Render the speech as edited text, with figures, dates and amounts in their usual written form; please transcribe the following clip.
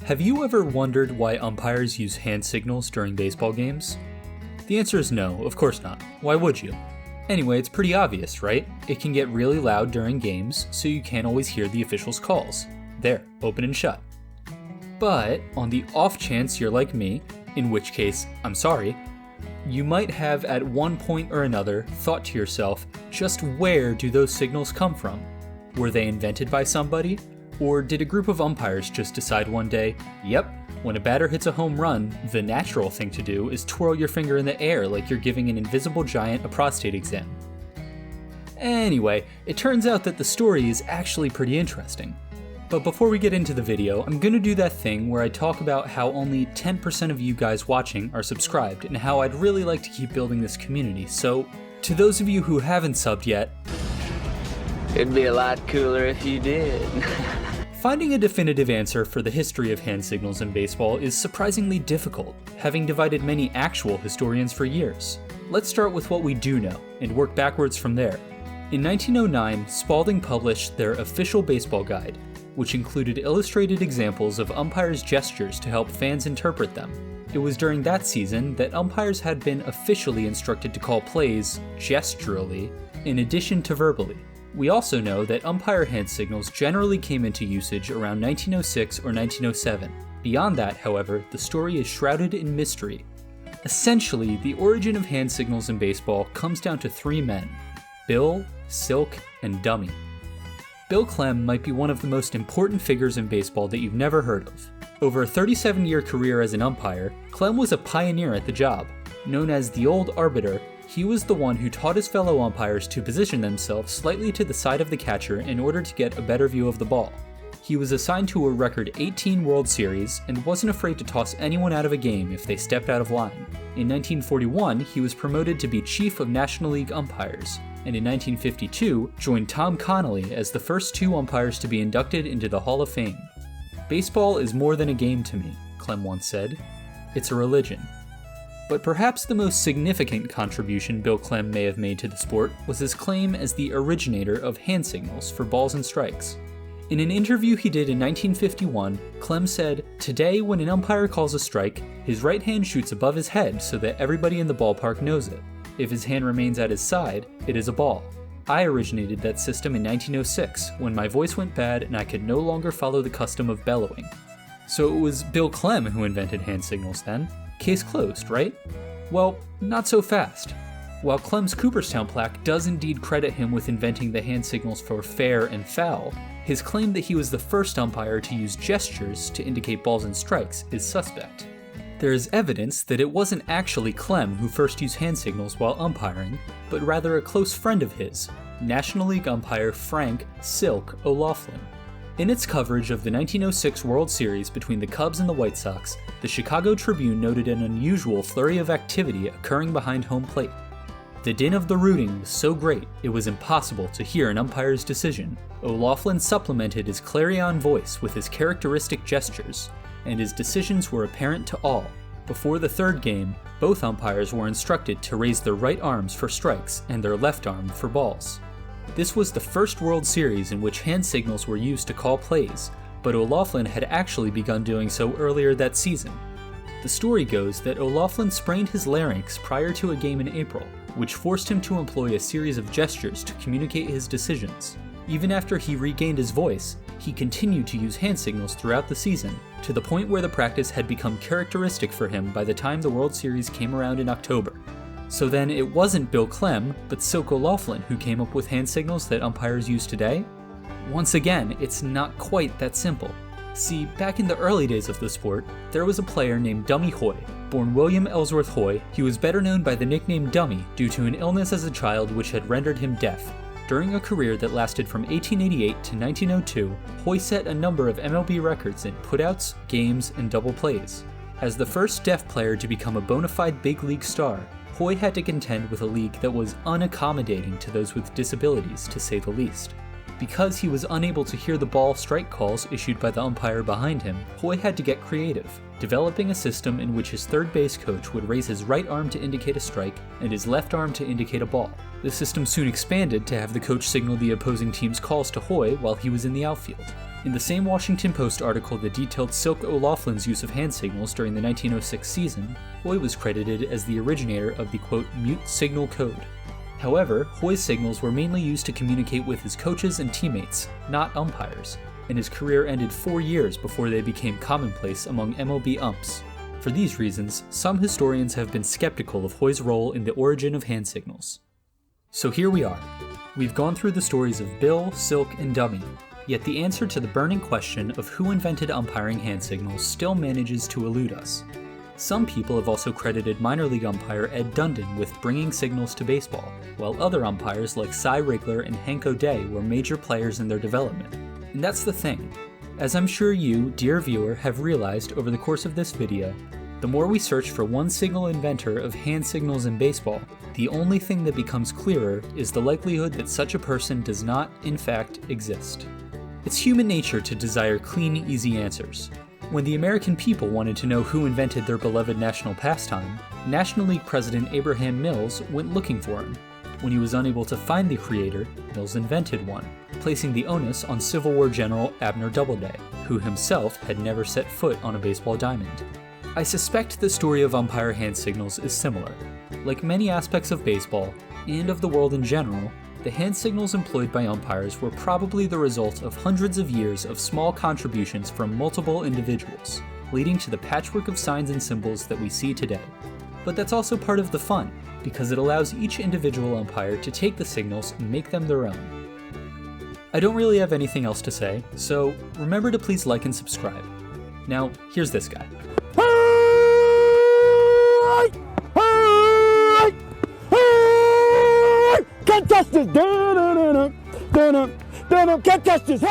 Have you ever wondered why umpires use hand signals during baseball games? The answer is no, of course not. Why would you? Anyway, it's pretty obvious, right? It can get really loud during games, so you can't always hear the officials' calls. There, open and shut. But, on the off chance you're like me, in which case, I'm sorry, you might have at one point or another thought to yourself, just where do those signals come from? Were they invented by somebody? Or did a group of umpires just decide one day, yep, when a batter hits a home run, the natural thing to do is twirl your finger in the air like you're giving an invisible giant a prostate exam? Anyway, it turns out that the story is actually pretty interesting. But before we get into the video, I'm gonna do that thing where I talk about how only 10% of you guys watching are subscribed and how I'd really like to keep building this community. So, to those of you who haven't subbed yet, it'd be a lot cooler if you did. Finding a definitive answer for the history of hand signals in baseball is surprisingly difficult, having divided many actual historians for years. Let's start with what we do know, and work backwards from there. In 1909, Spalding published their official baseball guide, which included illustrated examples of umpires' gestures to help fans interpret them. It was during that season that umpires had been officially instructed to call plays gesturally, in addition to verbally. We also know that umpire hand signals generally came into usage around 1906 or 1907. Beyond that, however, the story is shrouded in mystery. Essentially, the origin of hand signals in baseball comes down to three men: Bill, Silk, and Dummy. Bill Clem might be one of the most important figures in baseball that you've never heard of. Over a 37-year career as an umpire, Clem was a pioneer at the job. Known as the Old Arbiter, he was the one who taught his fellow umpires to position themselves slightly to the side of the catcher in order to get a better view of the ball. He was assigned to a record 18 World Series and wasn't afraid to toss anyone out of a game if they stepped out of line. In 1941, he was promoted to be Chief of National League Umpires, and in 1952 joined Tom Connolly as the first two umpires to be inducted into the Hall of Fame. "Baseball is more than a game to me," Clem once said. "It's a religion." But perhaps the most significant contribution Bill Clem may have made to the sport was his claim as the originator of hand signals for balls and strikes. In an interview he did in 1951, Clem said, "Today, when an umpire calls a strike, his right hand shoots above his head so that everybody in the ballpark knows it. If his hand remains at his side, it is a ball. I originated that system in 1906, when my voice went bad and I could no longer follow the custom of bellowing." So it was Bill Clem who invented hand signals then? Case closed, right? Well, not so fast. While Clem's Cooperstown plaque does indeed credit him with inventing the hand signals for fair and foul, his claim that he was the first umpire to use gestures to indicate balls and strikes is suspect. There is evidence that it wasn't actually Clem who first used hand signals while umpiring, but rather a close friend of his, National League umpire Frank "Silk" O'Loughlin. In its coverage of the 1906 World Series between the Cubs and the White Sox, the Chicago Tribune noted an unusual flurry of activity occurring behind home plate. The din of the rooting was so great it was impossible to hear an umpire's decision. O'Loughlin supplemented his clarion voice with his characteristic gestures, and his decisions were apparent to all. Before the third game, both umpires were instructed to raise their right arms for strikes and their left arm for balls. This was the first World Series in which hand signals were used to call plays, but O'Loughlin had actually begun doing so earlier that season. The story goes that O'Loughlin sprained his larynx prior to a game in April, which forced him to employ a series of gestures to communicate his decisions. Even after he regained his voice, he continued to use hand signals throughout the season, to the point where the practice had become characteristic for him by the time the World Series came around in October. So then it wasn't Bill Clem, but Silk O'Loughlin who came up with hand signals that umpires use today? Once again, it's not quite that simple. See, back in the early days of the sport, there was a player named Dummy Hoy. Born William Ellsworth Hoy, he was better known by the nickname Dummy due to an illness as a child which had rendered him deaf. During a career that lasted from 1888 to 1902, Hoy set a number of MLB records in putouts, games, and double plays. As the first deaf player to become a bona fide big league star, Hoy had to contend with a league that was unaccommodating to those with disabilities, to say the least. Because he was unable to hear the ball strike calls issued by the umpire behind him, Hoy had to get creative, developing a system in which his third base coach would raise his right arm to indicate a strike and his left arm to indicate a ball. The system soon expanded to have the coach signal the opposing team's calls to Hoy while he was in the outfield. In the same Washington Post article that detailed Silk O'Loughlin's use of hand signals during the 1906 season, Hoy was credited as the originator of the quote, mute signal code. However, Hoy's signals were mainly used to communicate with his coaches and teammates, not umpires, and his career ended 4 years before they became commonplace among MLB umps. For these reasons, some historians have been skeptical of Hoy's role in the origin of hand signals. So here we are. We've gone through the stories of Bill, Silk, and Dummy, yet the answer to the burning question of who invented umpiring hand signals still manages to elude us. Some people have also credited minor league umpire Ed Dundon with bringing signals to baseball, while other umpires like Cy Rigler and Hank O'Day were major players in their development. And that's the thing. As I'm sure you, dear viewer, have realized over the course of this video, the more we search for one single inventor of hand signals in baseball, the only thing that becomes clearer is the likelihood that such a person does not, in fact, exist. It's human nature to desire clean, easy answers. When the American people wanted to know who invented their beloved national pastime, National League President Abraham Mills went looking for him. When he was unable to find the creator, Mills invented one, placing the onus on Civil War General Abner Doubleday, who himself had never set foot on a baseball diamond. I suspect the story of umpire hand signals is similar. Like many aspects of baseball, and of the world in general, the hand signals employed by umpires were probably the result of hundreds of years of small contributions from multiple individuals, leading to the patchwork of signs and symbols that we see today. But that's also part of the fun, because it allows each individual umpire to take the signals and make them their own. I don't really have anything else to say, so remember to please like and subscribe. Now, here's this guy. Can't touch this! Can't touch this!